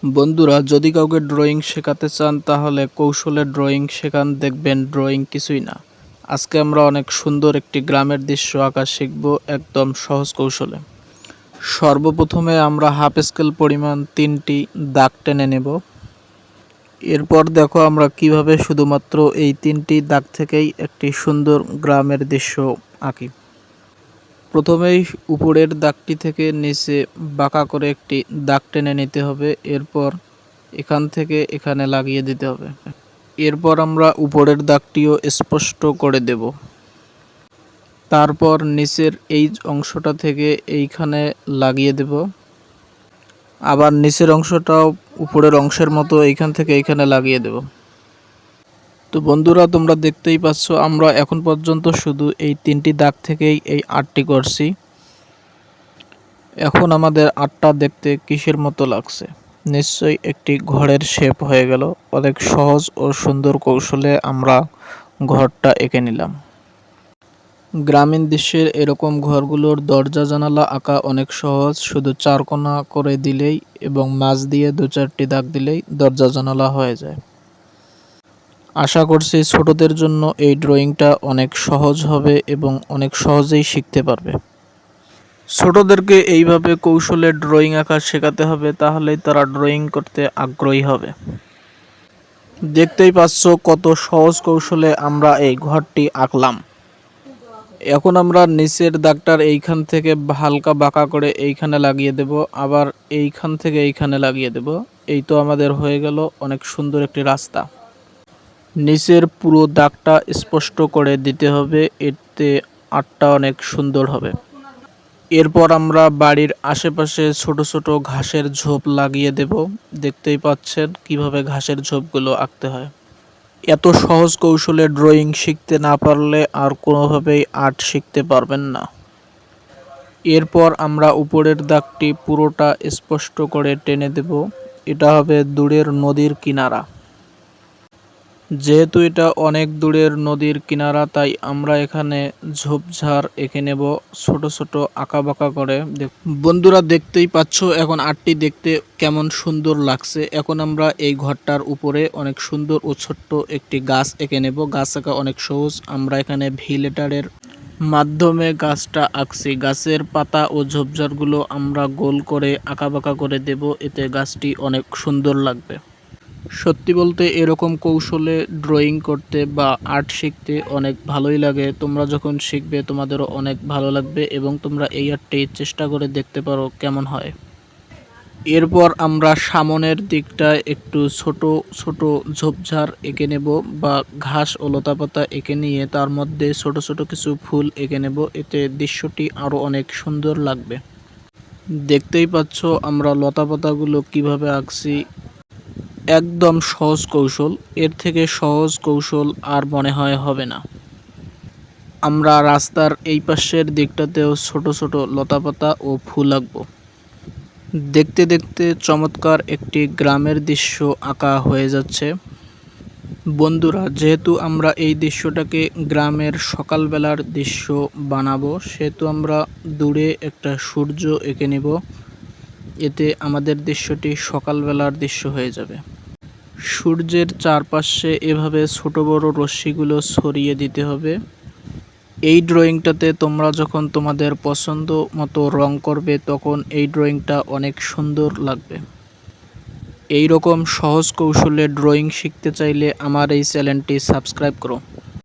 বন্ধুরা, যদি কাউকে ড্রয়িং শেখাতে চান তাহলে কৌশলে ড্রয়িং শেখান, দেখবেন ড্রয়িং কিছুই না। আজকে আমরা অনেক সুন্দর একটি গ্রামের দৃশ্য আঁকা শিখব একদম সহজ কৌশলে। সর্বপ্রথমে আমরা হাফ স্কেল পরিমাণ 3টি দাগ টেনে নেব। এরপর দেখো আমরা কিভাবে শুধুমাত্র এই 3টি দাগ থেকেই একটি সুন্দর গ্রামের দৃশ্য আঁকি। প্রথমেই উপরের দাগটি থেকে নিচে বাঁকা করে একটি দাগ টেনে নিতে হবে। এরপর এখান থেকে এখানে লাগিয়ে দিতে হবে। এরপর আমরা উপরের দাগটিও স্পষ্ট করে দেব। তারপর নিচের এই অংশটা থেকে এইখানে লাগিয়ে দেব। আবার নিচের অংশটাও উপরের অংশের মতো এইখান থেকে এইখানে লাগিয়ে দেব। তো বন্ধুরা, তোমরা দেখতেই পাচ্ছ আমরা এখন পর্যন্ত শুধু এই 3টি দাগ থেকেই এই আর্টটি করছি। এখন আমাদের আর্টটা দেখতে কিসের মতো লাগছে? নিশ্চয়ই একটি ঘরের শেপ হয়ে গেল। অনেক সহজ ও সুন্দর কৌশলে আমরা ঘরটা এঁকে নিলাম। গ্রামীণ দৃশ্যের এরকম ঘরগুলোর দরজা জানালা আঁকা অনেক সহজ। শুধু 4 কোণা করে দিলেই এবং মাঝ দিয়ে 2-4টি দাগ দিলেই দরজা জানালা হয়ে যায়। আশা করছি ছোটদের জন্য এই ড্রয়িংটা অনেক সহজ হবে এবং অনেক সহজেই শিখতে পারবে। ছোটদেরকে এইভাবে কৌশলে ড্রয়িং আঁকা শেখাতে হবে, তাহলেই তারা ড্রয়িং করতে আগ্রহী হবে। দেখতেই পাচ্ছ কত সহজ কৌশলে আমরা এই ঘরটি আঁকলাম। এখন আমরা নিচের দাগটার এইখান থেকে হালকা বাঁকা করে এইখানে লাগিয়ে দেব, আবার এইখান থেকে এইখানে লাগিয়ে দেব। এই তো আমাদের হয়ে গেল অনেক সুন্দর একটি রাস্তা। নিচের পুরো দাগটা স্পষ্ট করে দিতে হবে, এতে আর্টটা অনেক সুন্দর হবে। এরপর আমরা বাড়ির আশেপাশে ছোট ছোট ঘাসের ঝোপ লাগিয়ে দেব। দেখতেই পাচ্ছেন কিভাবে ঘাসের ঝোপগুলো আঁকতে হয়। এত সহজ কৌশলে ড্রয়িং শিখতে না পারলে আর কোনোভাবেই আর্ট শিখতে পারবেন না। এরপর আমরা উপরের দাগটি পুরোটা স্পষ্ট করে টেনে দেব। এটা হবে দূরের নদীর কিনারা। যেহেতু এটা অনেক দূরের নদীর কিনারা, তাই আমরা এখানে ঝোপঝাড় এঁকে নেব ছোট ছোট আঁকা বাঁকা করে। বন্ধুরা, দেখতেই পাচ্ছ এখন আর্টটি দেখতে কেমন সুন্দর লাগছে। এখন আমরা এই ঘরটার উপরে অনেক সুন্দর ও ছোট্ট একটি গাছ এঁকে নেব। গাছ আঁকা অনেক সহজ। আমরা এখানে ভি লেটারের মাধ্যমে গাছটা আঁকছি। গাছের পাতা ও ঝোপঝাড়গুলো আমরা গোল করে আঁকা বাঁকা করে দেব, এতে গাছটি অনেক সুন্দর লাগবে। সত্যি বলতে এরকম কৌশলে ড্রয়িং করতে বা আর্ট শিখতে অনেক ভালোই লাগে। তোমরা যখন শিখবে তোমাদেরও অনেক ভালো লাগবে এবং তোমরা এই আর্টটি চেষ্টা করে দেখতে পারো কেমন হয়। এরপর আমরা সামনের দিকটায় একটু ছোট ছোট ঝোপঝাড় এঁকে নেব বা ঘাস ও লতাপাতা এঁকে নিয়ে তার মধ্যে ছোট ছোট কিছু ফুল এঁকে নেব, এতে দৃশ্যটি আরও অনেক সুন্দর লাগবে। দেখতেই পাচ্ছ আমরা লতাপাতাগুলো কিভাবে আঁকছি। একদম সহজ কৌশল, এর থেকে সহজ কৌশল আর মনে হয় হবে না। আমরা রাস্তার এই পাশের দিকটাতেও ছোট ছোট লতাপাতা ও ফুল আঁকবো। দেখতে দেখতে চমৎকার একটি গ্রামের দৃশ্য আঁকা হয়ে যাচ্ছে। বন্ধুরা, যেহেতু আমরা এই দৃশ্যটাকে গ্রামের সকালবেলার দৃশ্য বানাবো, সেহেতু আমরা দূরে একটা সূর্য এঁকে নেব। এতে আমাদের দৃশ্যটি সকালবেলার দৃশ্য হয়ে যাবে। সূর্যের চারপাশে এভাবে ছোট বড় রশ্মিগুলো ছড়িয়ে দিতে হবে। এই ড্রয়িংটাতে তোমরা যখন তোমাদের পছন্দ মতো রং করবে, তখন এই ড্রয়িংটা অনেক সুন্দর লাগবে। এই রকম সহজ কৌশলে ড্রয়িং শিখতে চাইলে আমার এই চ্যানেলটি সাবস্ক্রাইব করো।